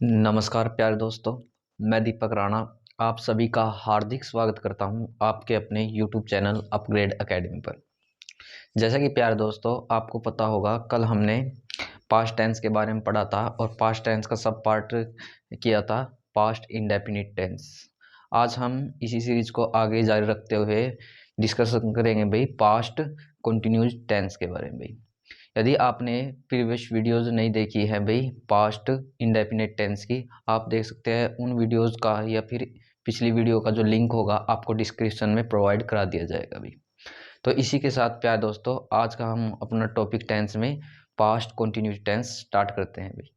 नमस्कार प्यारे दोस्तों। मैं दीपक राणा आप सभी का हार्दिक स्वागत करता हूं आपके अपने YouTube चैनल अपग्रेड एकेडमी पर। जैसा कि प्यारे दोस्तों आपको पता होगा, कल हमने पास्ट टेंस के बारे में पढ़ा था और पास्ट टेंस का सब पार्ट किया था, पास्ट इंडेफिनिट टेंस। आज हम इसी सीरीज को आगे जारी रखते हुए डिस्कशन करेंगे भाई पास्ट कंटिन्यूज टेंस के बारे में। भाई यदि आपने प्रीवियस वीडियोस नहीं देखी है भाई पास्ट इंडेफिनिट टेंस की, आप देख सकते हैं उन वीडियोस का, या फिर पिछली वीडियो का जो लिंक होगा आपको डिस्क्रिप्शन में प्रोवाइड करा दिया जाएगा भाई। तो इसी के साथ प्यारे दोस्तों आज का हम अपना टॉपिक टेंस में पास्ट कंटिन्यूस टेंस स्टार्ट करते हैं भाई।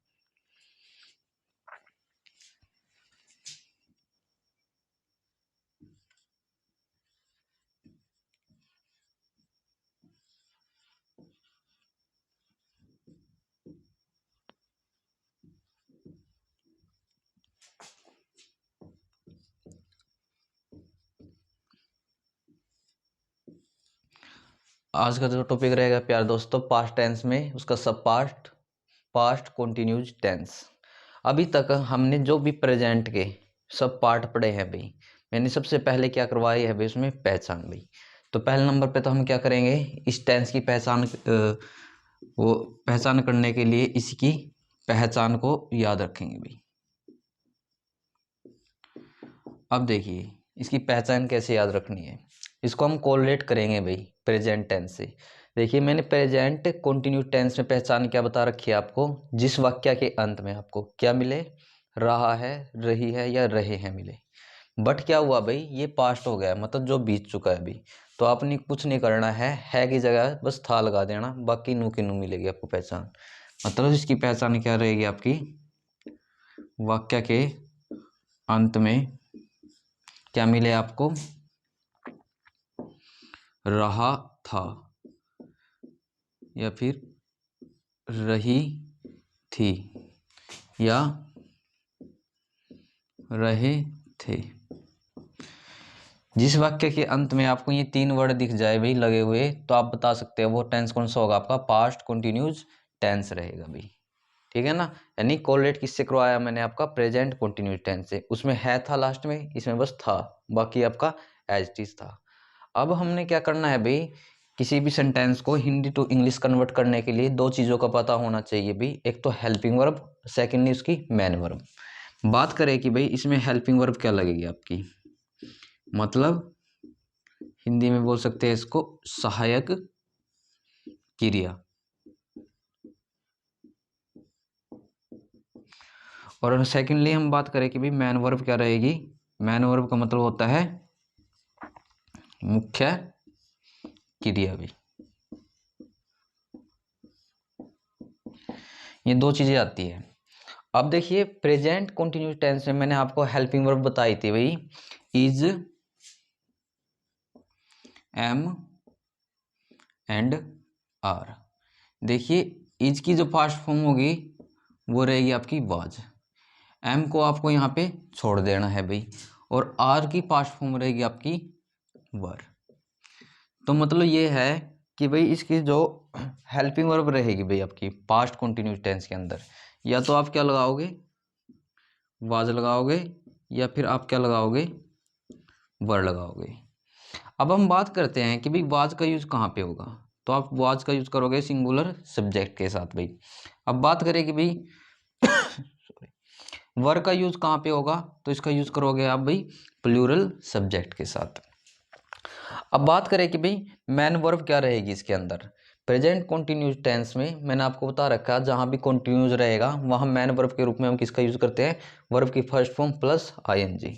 आज का जो टॉपिक रहेगा प्यारे दोस्तों पास्ट टेंस में, उसका सब पार्ट पास्ट कंटिन्यूज टेंस। अभी तक हमने जो भी प्रेजेंट के सब पार्ट पढ़े हैं भाई, मैंने सबसे पहले क्या करवाई है भाई उसमें पहचान भाई। तो पहले नंबर पे तो हम क्या करेंगे, इस टेंस की पहचान वो पहचान करने के लिए इसकी पहचान को याद रखेंगे भाई। अब देखिए इसकी पहचान कैसे याद रखनी है, इसको हम कोरिलेट करेंगे भाई प्रेजेंट टेंस से। देखिए मैंने प्रेजेंट कंटिन्यू टेंस में पहचान क्या बता रखी है आपको, जिस वाक्य के अंत में आपको क्या मिले, रहा है, रही है या रहे हैं मिले। बट क्या हुआ भाई, ये पास्ट हो गया, मतलब जो बीत चुका है अभी, तो आपने कुछ नहीं करना है की जगह बस था लगा देना, बाकी नू की नू मिलेगी आपको पहचान। मतलब इसकी पहचान क्या रहेगी आपकी, वाक्य के अंत में क्या मिले आपको, रहा था या फिर रही थी या रहे थे। जिस वाक्य के अंत में आपको ये तीन वर्ड दिख जाए भाई लगे हुए, तो आप बता सकते हैं वो टेंस कौन सा होगा, आपका पास्ट कंटिन्यूज टेंस रहेगा भाई। ठीक है ना, यानी कोरिलेट किससे करवाया मैंने, आपका प्रेजेंट कंटिन्यूज टेंस से। उसमें है था लास्ट में, इसमें बस था, बाकी आपका एज इट इज था। अब हमने क्या करना है भाई, किसी भी सेंटेंस को हिंदी टू इंग्लिश कन्वर्ट करने के लिए दो चीज़ों का पता होना चाहिए भाई, एक तो हेल्पिंग वर्ब, सेकेंडली उसकी मेन वर्ब। बात करें कि भाई इसमें हेल्पिंग वर्ब क्या लगेगी आपकी, मतलब हिंदी में बोल सकते हैं इसको सहायक क्रिया। और सेकेंडली हम बात करें कि भाई मेन वर्ब क्या रहेगी, मेन वर्ब का मतलब होता है मुख्य क्रिया भी। ये दो चीजें आती है। अब देखिए प्रेजेंट कंटिन्यूस टेंस में मैंने आपको हेल्पिंग वर्ब बताई थी भाई, इज, एम एंड आर। देखिए इज की जो फास्ट फॉर्म होगी वो रहेगी आपकी वाज, एम को आपको यहाँ पे छोड़ देना है भाई, और आर की फास्ट फॉर्म रहेगी आपकी वर। तो मतलब ये है कि भाई इसकी जो हेल्पिंग वर्ब रहेगी भाई आपकी पास्ट कंटिन्यूस टेंस के अंदर, या तो आप क्या लगाओगे, वाज लगाओगे, या फिर आप क्या लगाओगे, वर लगाओगे। अब हम बात करते हैं कि भाई वाज का यूज कहाँ पे होगा, तो आप वाज का यूज करोगे सिंगुलर सब्जेक्ट के साथ भाई। अब बात करें कि भाई वर का यूज कहाँ पे होगा, तो इसका यूज करोगे आप भाई प्लूरल सब्जेक्ट के साथ। अब बात करें कि भाई मेन वर्ब क्या रहेगी इसके अंदर, प्रेजेंट कंटिन्यूस टेंस में मैंने आपको बता रखा है जहां भी कंटिन्यूस रहेगा वहां मेन वर्ब के रूप में हम किसका यूज करते हैं, वर्ब की फर्स्ट फॉर्म प्लस आईएनजी।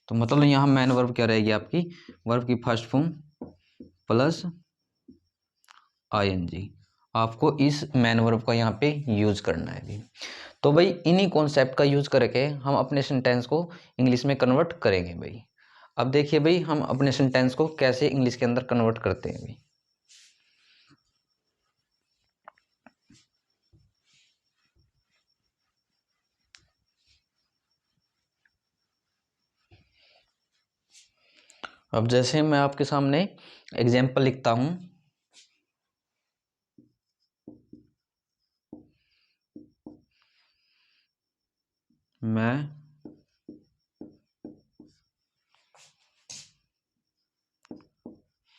तो मतलब यहाँ मेन वर्ब क्या रहेगी आपकी, वर्ब की फर्स्ट फॉर्म प्लस आईएनजी। आपको इस मेन वर्ब का यहाँ पे यूज करना है भी। तो भाई इन्हीं कॉन्सेप्ट का यूज करके हम अपने सेंटेंस को इंग्लिश में कन्वर्ट करेंगे भाई। अब देखिए भाई हम अपने सेंटेंस को कैसे इंग्लिश के अंदर कन्वर्ट करते हैं भाई। अब जैसे मैं आपके सामने एग्जाम्पल लिखता हूं, मैं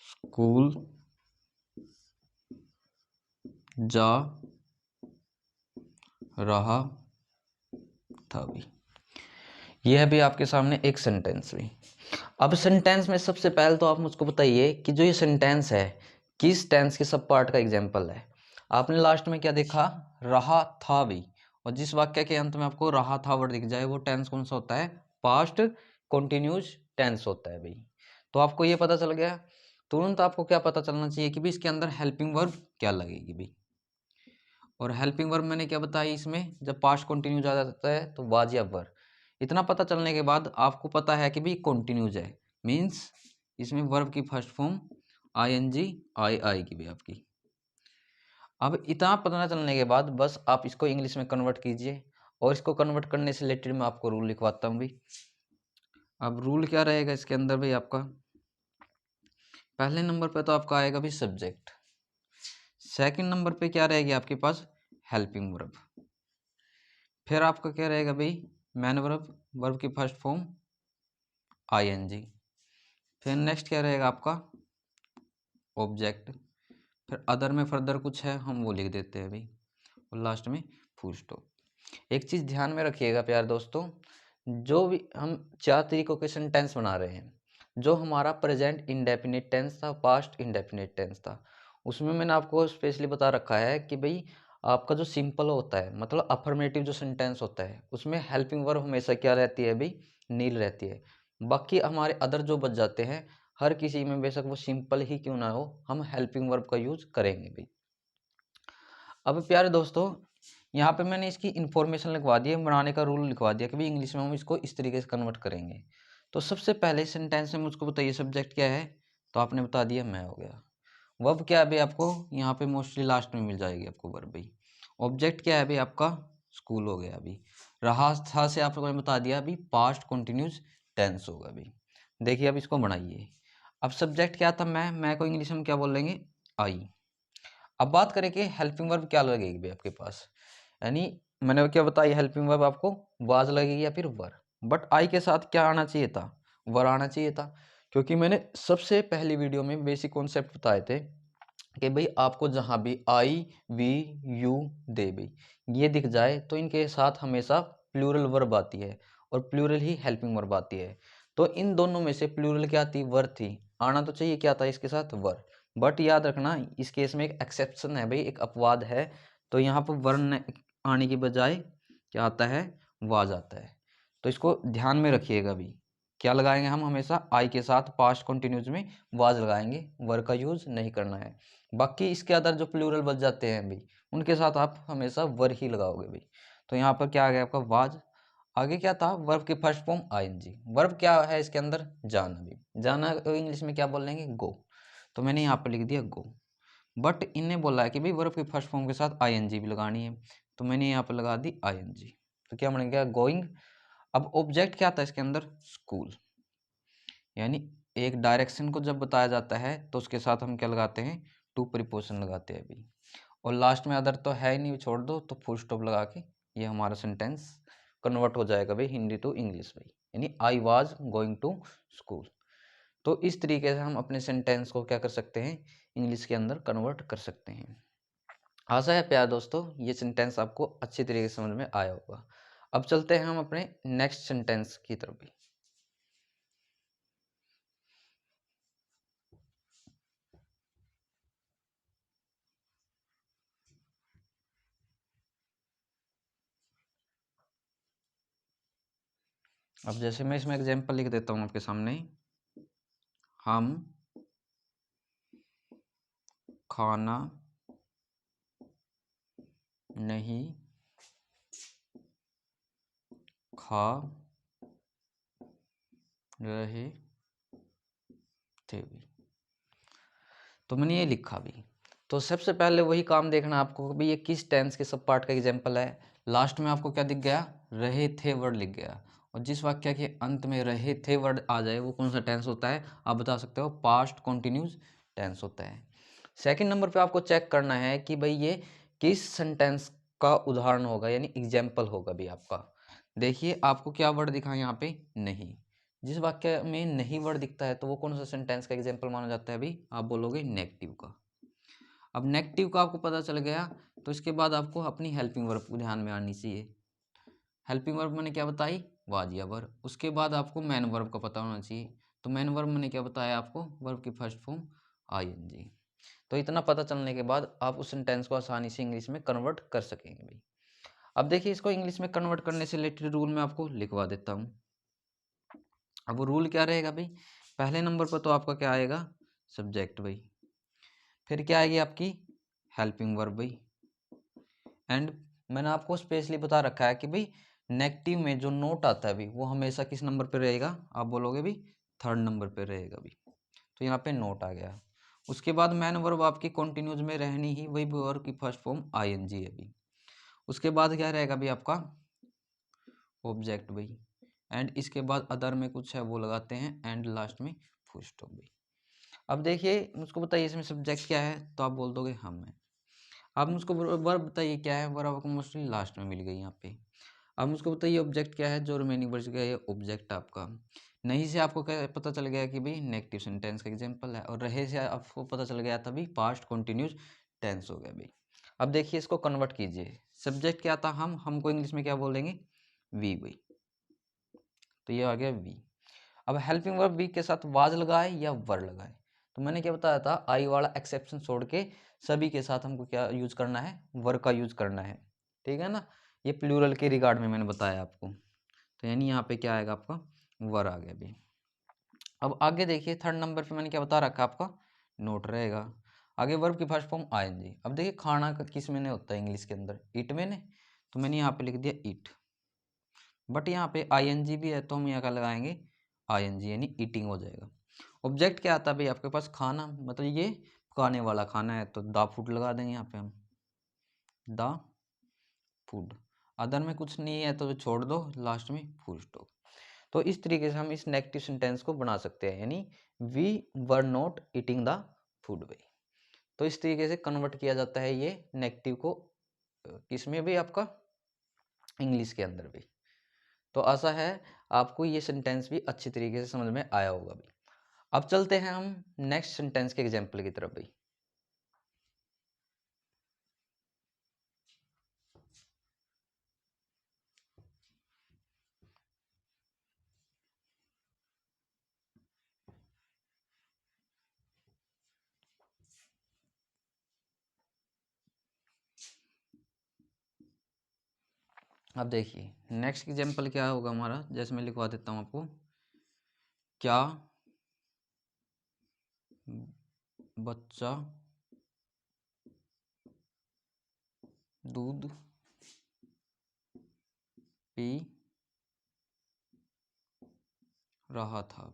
स्कूल जा रहा था भी। यह भी आपके सामने एक सेंटेंस भी। अब सेंटेंस में सबसे पहले तो आप मुझको बताइए कि जो ये सेंटेंस है किस टेंस के सब पार्ट का एग्जाम्पल है। आपने लास्ट में क्या देखा, रहा था भी, और जिस वाक्य के अंत में आपको रहा था वर्ड दिख जाए वो टेंस कौन सा होता है, पास्ट कंटिन्यूस टेंस होता है भाई। तो आपको ये पता चल गया। तुरंत आपको क्या पता चलना चाहिए कि भाई इसके अंदर हेल्पिंग वर्ब क्या लगेगी भाई। और हेल्पिंग वर्ब मैंने क्या बताई, इसमें जब पास्ट कंटिन्यूज आ जाता है तो वाज या वर। इतना पता चलने के बाद आपको पता है कि भाई कंटिन्यूज है, मीन्स इसमें वर्ब की फर्स्ट फॉर्म आईएनजी आई आएगी भी आपकी। अब इतना पता चलने के बाद बस आप इसको इंग्लिश में कन्वर्ट कीजिए, और इसको कन्वर्ट करने से रिलेटेड मैं आपको रूल लिखवाता हूँ भाई। अब रूल क्या रहेगा इसके अंदर भाई आपका, पहले नंबर पे तो आपका आएगा भाई सब्जेक्ट, सेकंड नंबर पे क्या रहेगी आपके पास, हेल्पिंग वर्ब, फिर आपका क्या रहेगा भाई, मैन वर्ब, वर्ब की फर्स्ट फॉर्म आईएनजी, फिर नेक्स्ट क्या रहेगा आपका ऑब्जेक्ट, फिर अदर में फर्दर कुछ है हम वो लिख देते हैं अभी, और लास्ट में फुल स्टॉप। एक चीज़ ध्यान में रखिएगा प्यार दोस्तों, जो भी हम 4 तरीकों के सेंटेंस बना रहे हैं, जो हमारा प्रेजेंट इंडेफिनिट टेंस था, पास्ट इंडेफिनिट टेंस था, उसमें मैंने आपको स्पेशली बता रखा है कि भाई आपका जो सिंपल होता है, मतलब अफर्मेटिव जो सेंटेंस होता है, उसमें हेल्पिंग वर्ब हमेशा क्या रहती है भाई, नील रहती है। बाकी हमारे अदर जो बच जाते हैं, हर किसी में बेशक वो सिंपल ही क्यों ना हो, हम हेल्पिंग वर्ब का यूज करेंगे भाई। अब प्यारे दोस्तों यहाँ पे मैंने इसकी इन्फॉर्मेशन लिखवा दी है, बनाने का रूल लिखवा दिया कि भाई इंग्लिश में हम इसको इस तरीके से कन्वर्ट करेंगे। तो सबसे पहले सेंटेंस में मुझको बताइए सब्जेक्ट क्या है, तो आपने बता दिया मैं हो गया। वर्ब क्या है भाई, आपको यहाँ पे मोस्टली लास्ट में मिल जाएगी आपको वर्ब भाई। ऑब्जेक्ट क्या है भाई आपका, स्कूल हो गया अभी। रहा था से आपको मैंने बता दिया अभी पास्ट कंटिन्यूस टेंस होगा अभी। देखिए अब इसको बनाइए। अब सब्जेक्ट क्या था, मैं को इंग्लिश में क्या बोल लेंगे, आई। अब बात करें कि हेल्पिंग वर्ब क्या लगेगी भाई आपके पास, यानी मैंने क्या बताया, हेल्पिंग वर्ब आपको वाज लगेगी या फिर वर, बट आई के साथ क्या आना चाहिए था, वर आना चाहिए था। क्योंकि मैंने सबसे पहली वीडियो में बेसिक कॉन्सेप्ट बताए थे कि भाई आपको जहाँ भी आई वी यू दे भाई ये दिख जाए तो इनके साथ हमेशा प्लूरल वर्ब आती है, और प्लूरल ही हेल्पिंग वर्ब आती है। तो इन दोनों में से प्लूरल क्या थी, वर थी, आना तो चाहिए क्या था इसके साथ, वर। बट याद रखना इस केस में एक एक्सेप्शन है भाई, एक अपवाद है। तो यहाँ पर वर्ण आने की बजाय क्या आता है, वाज आता है। तो इसको ध्यान में रखिएगा भी, क्या लगाएंगे हम हमेशा आई के साथ पास्ट कंटिन्यूज में वाज लगाएंगे, वर का यूज नहीं करना है। बाकी इसके अदर जो प्लूरल बच जाते हैं भाई उनके साथ आप हमेशा वर ही लगाओगे भाई। तो यहाँ पर क्या आ गया आपका वाज, आगे क्या था, वर्ब की फर्स्ट फॉर्म आईएनजी। वर्ब क्या है इसके अंदर, जाना भी, जाना इंग्लिश में क्या बोल लेंगे, गो। तो मैंने यहाँ पर लिख दिया गो। बट इनने बोला है कि भाई वर्ब की फर्स्ट फॉर्म के साथ आईएनजी भी लगानी है, तो मैंने यहाँ पर लगा दी आईएनजी। तो क्या बन गया, गोइंग। अब ऑब्जेक्ट क्या था इसके अंदर, स्कूल, यानी एक डायरेक्शन को जब बताया जाता है तो उसके साथ हम क्या लगाते हैं, टू प्रीपोजिशन लगाते हैं अभी। और लास्ट में अदर तो है ही नहीं, छोड़ दो, तो फुल स्टॉप लगा के ये हमारा सेंटेंस कन्वर्ट हो जाएगा भाई हिंदी टू इंग्लिश भाई, यानी I was going to school. तो इस तरीके से हम अपने सेंटेंस को क्या कर सकते हैं, इंग्लिश के अंदर कन्वर्ट कर सकते हैं। आशा है प्यार दोस्तों ये सेंटेंस आपको अच्छी तरीके से समझ में आया होगा। अब चलते हैं हम अपने नेक्स्ट सेंटेंस की तरफ भी। अब जैसे मैं इसमें एग्जांपल लिख देता हूँ आपके सामने, हम खाना नहीं खा रहे थे भी। तो मैंने ये लिखा भी। तो सबसे पहले वही काम देखना आपको कि भाई ये किस टेंस के सब पार्ट का एग्जांपल है। लास्ट में आपको क्या दिख गया, रहे थे वर्ड लिख गया, और जिस वाक्य के अंत में रहे थे वर्ड आ जाए वो कौन सा टेंस होता है, आप बता सकते हो, पास्ट कंटिन्यूस टेंस होता है। सेकंड नंबर पे आपको चेक करना है कि भाई ये किस सेंटेंस का उदाहरण होगा, यानी एग्जाम्पल होगा भी आपका। देखिए आपको क्या वर्ड दिखा है यहाँ पे, नहीं। जिस वाक्य में नहीं वर्ड दिखता है तो वो कौन सा सेंटेंस का एग्जाम्पल माना जाता है भाई, आप बोलोगे नेगेटिव का। अब नेगेटिव का आपको पता चल गया, तो इसके बाद आपको अपनी हेल्पिंग वर्ब को ध्यान में आनी चाहिए। हेल्पिंग वर्ब मैंने क्या बताई, वाज या वर। उसके बाद आपको मेन वर्ब का पता होना चाहिए। तो मेन वर्ब मैंने क्या बताया आपको, वर्ब की फर्स्ट फॉर्म आईएनजी। तो इतना पता चलने के बाद आप उस सेंटेंस को आसानी से इंग्लिश में कन्वर्ट कर सकेंगे भाई। अब देखिए इसको इंग्लिश में कन्वर्ट करने से रिलेटेड रूल मैं आपको लिखवा देता हूँ। अब वो रूल क्या रहेगा भाई, पहले नंबर पर तो आपका क्या आएगा, सब्जेक्ट भाई। फिर क्या आएगी आपकी हेल्पिंग वर्ब भाई। एंड मैंने आपको स्पेशली बता रखा है कि भाई नेगेटिव में जो नोट आता है भाई वो हमेशा किस नंबर पे रहेगा, आप बोलोगे भाई थर्ड नंबर पे रहेगा भाई। तो यहाँ पे नोट आ गया। उसके बाद मैन वर्ब आपकी कंटिन्यूज में रहनी ही, वही वर्ब की फर्स्ट फॉर्म आईएनजी है भाई। उसके बाद क्या रहेगा भाई आपका ऑब्जेक्ट भाई। एंड इसके बाद अदर में कुछ है वो लगाते हैं, एंड लास्ट में फुल स्टॉप भाई। अब देखिए मुझको बताइए इसमें सब्जेक्ट क्या है, तो आप बोल दोगे हम है। अब मुझको वर्ब बताइए क्या है, वर्ब आपको मोस्टली लास्ट में मिल गई यहाँ पे। अब मुझको बताइए ऑब्जेक्ट क्या है, जो रिमेनिंग बच गया ये ऑब्जेक्ट आपका। नहीं से आपको क्या पता चल गया कि भाई नेगेटिव सेंटेंस का एग्जांपल है, और रहे से आपको पता चल गया था भाई पास्ट कंटिन्यूस टेंस हो गया भाई। अब देखिए इसको कन्वर्ट कीजिए, सब्जेक्ट क्या था, हमको इंग्लिश में क्या बोलेंगे, वी भाई। तो ये आ गया वी। अब हेल्पिंग वर्ब वी के साथ वाज लगाए या वर लगाए, तो मैंने क्या बताया था, आई वाला एक्सेप्शन छोड़ के सभी के साथ हमको क्या यूज करना है, वर का यूज करना है, ठीक है ना। ये प्लूरल के रिगार्ड में मैंने बताया आपको। तो यानी यहाँ पे क्या आएगा आपका, वर आ गया भी। अब आगे देखिए थर्ड नंबर पे मैंने क्या बता रखा आपका, नोट रहेगा। आगे वर्ब की फर्स्ट फॉर्म आईएनजी। अब देखिए खाना किस में होता है इंग्लिश के अंदर, ईट में ने, तो मैंने यहाँ पे लिख दिया ईट। बट यहाँ पे आईएनजी भी है तो हम यहाँ का लगाएंगे आईएनजी, यानी ईटिंग हो जाएगा। ऑब्जेक्ट क्या आता है भाई आपके पास, खाना, मतलब ये पकाने वाला खाना है, तो द फूड लगा देंगे यहाँ पे हम, द फूड। अदर में कुछ नहीं है तो छोड़ दो, लास्ट में फुल स्टॉप। तो इस तरीके से हम इस नेगेटिव सेंटेंस को बना सकते हैं, यानी we were not eating the food भाई। तो इस तरीके से कन्वर्ट किया जाता है ये नेगेटिव को किसमें भी, आपका इंग्लिश के अंदर भी। तो आशा है आपको ये सेंटेंस भी अच्छी तरीके से समझ में आया होगा भाई। अब चलते हैं हम नेक्स्ट सेंटेंस के एग्जाम्पल की तरफ भाई। अब देखिए नेक्स्ट एग्जाम्पल क्या होगा हमारा, जैसे मैं लिखवा देता हूँ आपको, क्या बच्चा दूध पी रहा था।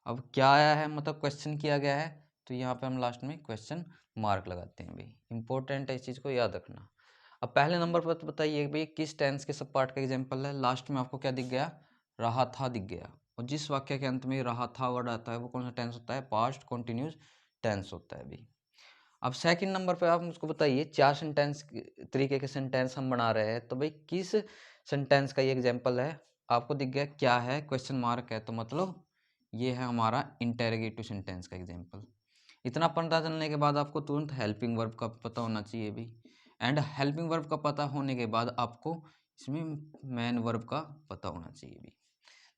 अब क्या आया है, मतलब क्वेश्चन किया गया है, तो यहाँ पे हम लास्ट में क्वेश्चन मार्क लगाते हैं भाई। इंपॉर्टेंट है इस चीज़ को याद रखना। अब पहले नंबर पर तो बताइए भाई किस टेंस के सब पार्ट का एग्जाम्पल है, लास्ट में आपको क्या दिख गया, रहा था दिख गया। और जिस वाक्य के अंत में रहा था वर्ड आता है वो कौन सा टेंस होता है, पास्ट कंटिन्यूस टेंस होता है भाई। अब सेकंड नंबर पे आप मुझको बताइए, चार सेंटेंस तरीके के सेंटेंस हम बना रहे हैं, तो भाई किस सेंटेंस का ये एग्जाम्पल है, आपको दिख गया क्या है, क्वेश्चन मार्क है, तो मतलब ये है हमारा इंटेरोगेटिव सेंटेंस का एग्जाम्पल। इतना पता चलने के बाद आपको तुरंत हेल्पिंग वर्ब का पता होना चाहिए भी। एंड हेल्पिंग वर्ब का पता होने के बाद आपको इसमें मेन वर्ब का पता होना चाहिए भी।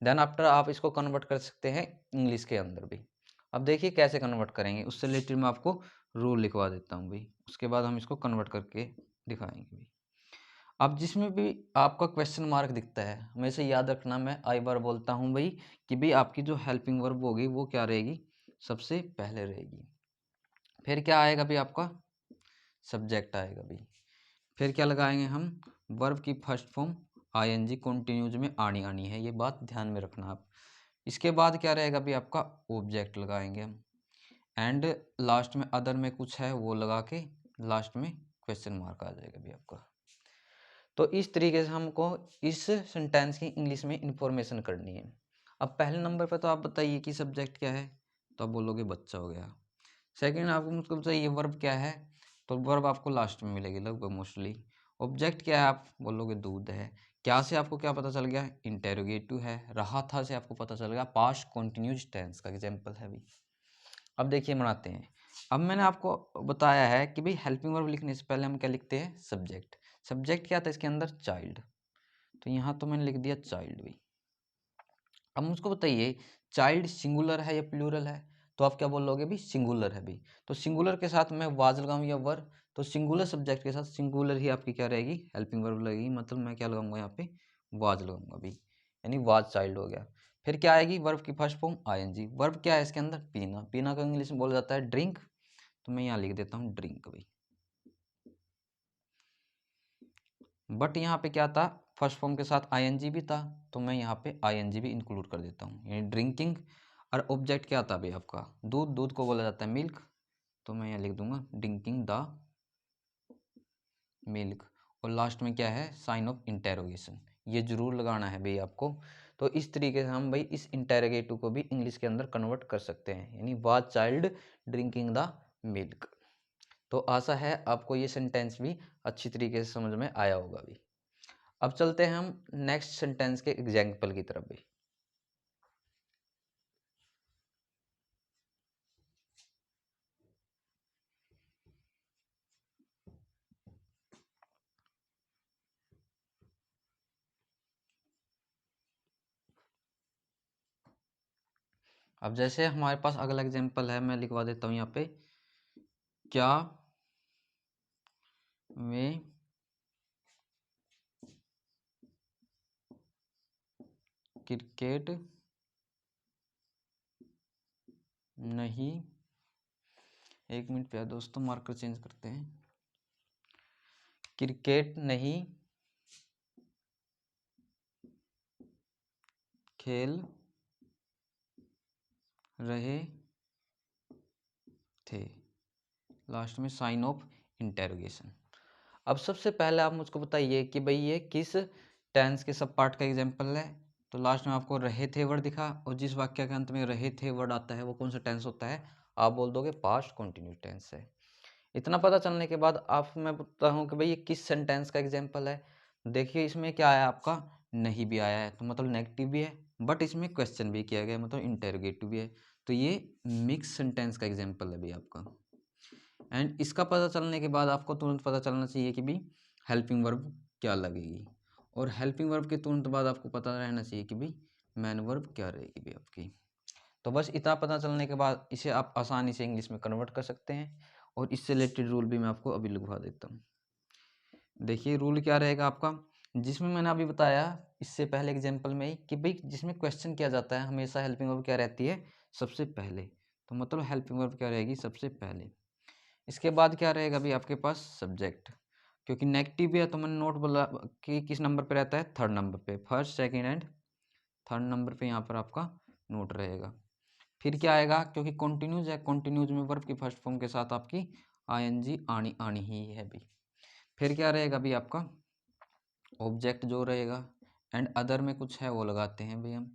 देन आफ्टर आप इसको कन्वर्ट कर सकते हैं इंग्लिश के अंदर भी। अब देखिए कैसे कन्वर्ट करेंगे, उससे रिलेटेड मैं आपको रूल लिखवा देता हूँ भाई, उसके बाद हम इसको कन्वर्ट करके दिखाएंगे भाई। अब जिसमें भी आपका क्वेश्चन मार्क दिखता है हमेशा याद रखना, मैं आई बार बोलता हूँ भाई कि भाई आपकी जो हेल्पिंग वर्ब होगी वो क्या रहेगी, सबसे पहले रहेगी। फिर क्या आएगा भाई आपका, सब्जेक्ट आएगा भाई। फिर क्या लगाएंगे हम, वर्ब की फर्स्ट फॉर्म आईएनजी कंटिन्यूज में आनी आनी है, ये बात ध्यान में रखना आप। इसके बाद क्या रहेगा भाई आपका, ऑब्जेक्ट लगाएंगे हम। एंड लास्ट में अदर में कुछ है वो लगा के लास्ट में क्वेश्चन मार्क आ जाएगा भाई आपका। तो इस तरीके से हमको इस सेंटेंस की इंग्लिश में इंफॉर्मेशन करनी है। अब पहले नंबर पर तो आप बताइए कि सब्जेक्ट क्या है, तो आप बोलोगे बच्चा हो गया। सेकंड आपको मुझको बताइए वर्ब क्या है, तो वर्ब आपको लास्ट में मिलेगी लगभग मोस्टली। ऑब्जेक्ट क्या है, आप बोलोगे दूध है। क्या से आपको क्या पता चल गया, इंटेरोगेटिव है। रहा था से आपको पता चल गया पास्ट कंटिन्यूअस टेंस का एग्जांपल है भी। अब देखिए बनाते हैं। अब मैंने आपको बताया है कि भाई हेल्पिंग वर्ब लिखने से पहले हम क्या लिखते हैं, सब्जेक्ट। सब्जेक्ट क्या था इसके अंदर, चाइल्ड, तो यहाँ तो मैंने लिख दिया चाइल्ड भी। अब मुझको बताइए चाइल्ड सिंगुलर है या प्लूरल है, तो आप क्या बोलोगे भी, सिंगुलर है भी। तो सिंगुलर के साथ मैं वाज लगाऊं या वर, तो सिंगुलर सब्जेक्ट के साथ सिंगुलर ही आपकी क्या रहेगी, हेल्पिंग वर्ब लगेगी। मतलब मैं क्या लगाऊंगा यहाँ पे, वाज लगाऊंगा भी, यानी वाज चाइल्ड हो गया। फिर क्या आएगी, वर्ब की फर्स्ट फॉर्म आईएनजी। वर्ब क्या है इसके अंदर, पीना। पीना का इंग्लिश में बोला जाता है ड्रिंक, तो मैं यहाँ लिख देता हूँ ड्रिंक भाई। बट यहाँ पे क्या था, फर्स्ट फॉर्म के साथ आईएनजी भी था, तो मैं यहाँ पे आईएनजी भी इंक्लूड कर देता हूँ, यानी ड्रिंकिंग। और ऑब्जेक्ट क्या था भाई आपका, दूध। दूध को बोला जाता है मिल्क, तो मैं यहाँ लिख दूंगा ड्रिंकिंग द मिल्क। और लास्ट में क्या है, साइन ऑफ इंटेरोगेशन, ये जरूर लगाना है भाई आपको। तो इस तरीके से हम भाई इस इंटेरोगेटिव को भी इंग्लिश के अंदर कन्वर्ट कर सकते हैं, यानी was child drinking the milk. तो आशा है आपको ये सेंटेंस भी अच्छी तरीके से समझ में आया होगा भी। अब चलते हैं हम नेक्स्ट सेंटेंस के एग्जाम्पल की तरफ भी। अब जैसे हमारे पास अगला एग्जाम्पल है, मैं लिखवा देता हूँ यहाँ पे, क्या वे क्रिकेट नहीं, एक मिनट पे दोस्तों मार्कर चेंज करते हैं, क्रिकेट नहीं खेल रहे थे, लास्ट में साइन ऑफ इंटेरोगेशन। अब सबसे पहले आप मुझको बताइए कि भाई ये किस टेंस के सब पार्ट का एग्जाम्पल है। तो लास्ट में आपको रहे थे वर्ड दिखा, और जिस वाक्य के अंत में रहे थे वर्ड आता है वो कौन सा टेंस होता है, आप बोल दोगे पास्ट कंटिन्यूस टेंस है। इतना पता चलने के बाद आप, मैं बताता हूँ कि भाई ये किस सेंटेंस का एग्जाम्पल है। देखिए इसमें क्या आया आपका, नहीं भी आया है, तो मतलब नेगेटिव भी है, बट इसमें क्वेश्चन भी किया गया है, मतलब इंटेरोगेटिव भी है। तो ये मिक्स सेंटेंस का एग्जाम्पल है भाई आपका। एंड इसका पता चलने के बाद आपको तुरंत पता चलना चाहिए कि भी हेल्पिंग वर्ब क्या लगेगी, और हेल्पिंग वर्ब के तुरंत बाद आपको पता रहना चाहिए कि भी मैन वर्ब क्या रहेगी भी आपकी। तो बस इतना पता चलने के बाद इसे आप आसानी से इंग्लिश में कन्वर्ट कर सकते हैं। और इससे रिलेटेड रूल भी मैं आपको अभी लिखवा देता हूँ। देखिए रूल क्या रहेगा आपका, जिसमें मैंने अभी बताया इससे पहले एग्जाम्पल में ही कि भाई जिसमें क्वेश्चन किया जाता है हमेशा हेल्पिंग वर्ब क्या रहती है, सबसे पहले। तो मतलब हेल्पिंग वर्ब क्या रहेगी, सबसे पहले। इसके बाद क्या रहेगा भी आपके पास, सब्जेक्ट। क्योंकि नेगेटिव भी है तो मैंने नोट बोला कि किस नंबर पे रहता है, थर्ड नंबर पे, first second and third number पे यहाँ पर आपका नोट रहेगा। फिर क्या आएगा, क्योंकि कंटिन्यूज है, कंटिन्यूज में वर्ब की फर्स्ट फॉर्म के साथ आपकी आईएनजी आनी आनी ही है भी। फिर क्या रहेगा भी आपका, ऑब्जेक्ट जो रहेगा, एंड अदर में कुछ है वो लगाते हैं भाई हम।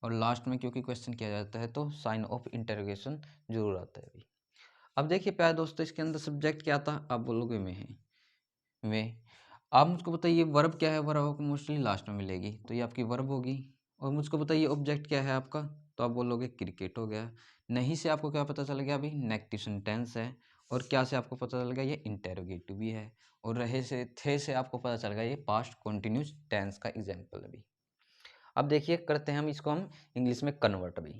और लास्ट में क्योंकि क्वेश्चन किया जाता है तो साइन ऑफ इंटरोगेशन जरूर आता है भाई। अब देखिए प्यारे दोस्तों, इसके अंदर सब्जेक्ट क्या था, आप बोलोगे में है, में। आप मुझको बताइए वर्ब क्या है, वर्ब आपको मोस्टली लास्ट में मिलेगी, तो ये आपकी वर्ब होगी। और मुझको बताइए ऑब्जेक्ट क्या है आपका, तो आप बोलोगे क्रिकेट हो गया। नहीं से आपको क्या पता चल गया अभी, नेगेटिव सेंटेंस है। और क्या से आपको पता चल गया, ये इंटेरोगेटिव भी है। और रहे से, थे से आपको पता चल गया ये पास्ट कंटिन्यूस टेंस का एग्जाम्पल अभी। अब देखिए करते हैं हम इसको, हम इंग्लिश में कन्वर्ट अभी।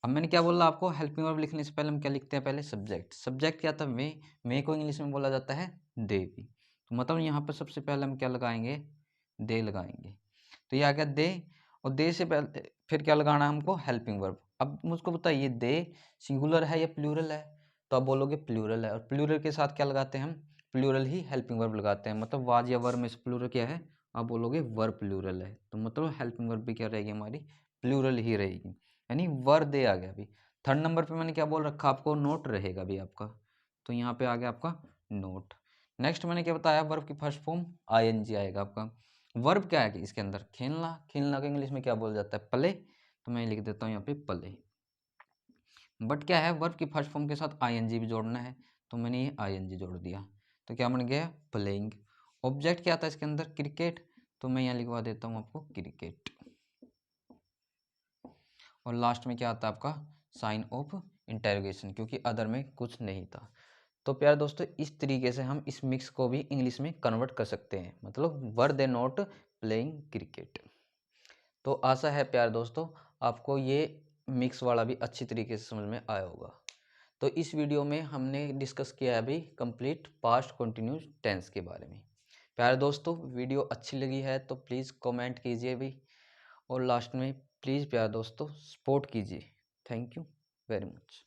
अब मैंने क्या बोला आपको, हेल्पिंग वर्ब लिखने से पहले हम क्या लिखते हैं, पहले सब्जेक्ट। सब्जेक्ट क्या था, मे को इंग्लिश में बोला जाता है दे भी। तो मतलब यहाँ पर सबसे पहले हम क्या लगाएंगे, दे लगाएंगे। तो ये आ गया दे। और दे से पहले फिर क्या लगाना है हमको, हेल्पिंग वर्ब। अब मुझको बताइए दे सिंगुलर है या प्लूरल है, तो आप बोलोगे प्लूरल है। और प्लूरल के साथ क्या लगाते हैं हम, प्लूरल ही हेल्पिंग वर्ब लगाते हैं। मतलब वाज या वर्ब में से प्लूरल क्या है, आप बोलोगे वर्ब प्लूरल है, तो मतलब हेल्पिंग वर्ब भी क्या रहेगी हमारी, प्लूरल ही रहेगी। यानी वर दे आ गया अभी। थर्ड नंबर पे मैंने क्या बोल रखा आपको, नोट रहेगा भी आपका, तो यहाँ पे आ गया आपका नोट। नेक्स्ट मैंने क्या बताया, वर्ब की फर्स्ट फॉर्म आईएनजी आएगा आपका। वर्ब क्या है कि इसके अंदर खेलना, खेलना को इंग्लिश में क्या बोला जाता है, प्ले, तो मैं लिख देता हूँ यहाँ पे प्ले। बट क्या है, वर्ब की फर्स्ट फॉर्म के साथ आईएनजी भी जोड़ना है, तो मैंने ये आईएनजी जोड़ दिया, तो क्या बन गया, प्लेइंग। ऑब्जेक्ट क्या था इसके अंदर, क्रिकेट, तो मैं यहाँ लिखवा देता हूँ आपको क्रिकेट। और लास्ट में क्या आता है आपका, साइन ऑफ इंटेरोगेशन, क्योंकि अदर में कुछ नहीं था। तो प्यारे दोस्तों इस तरीके से हम इस मिक्स को भी इंग्लिश में कन्वर्ट कर सकते हैं, मतलब वर दे नॉट प्लेइंग क्रिकेट। तो आशा है प्यारे दोस्तों आपको ये मिक्स वाला भी अच्छी तरीके से समझ में आया होगा। तो इस वीडियो में हमने डिस्कस किया है अभी कंप्लीट पास्ट कंटिन्यूस टेंस के बारे में। प्यारे दोस्तों वीडियो अच्छी लगी है तो प्लीज़ कमेंट कीजिए भी, और लास्ट में प्लीज़ प्यारे दोस्तों सपोर्ट कीजिए। Thank you very much.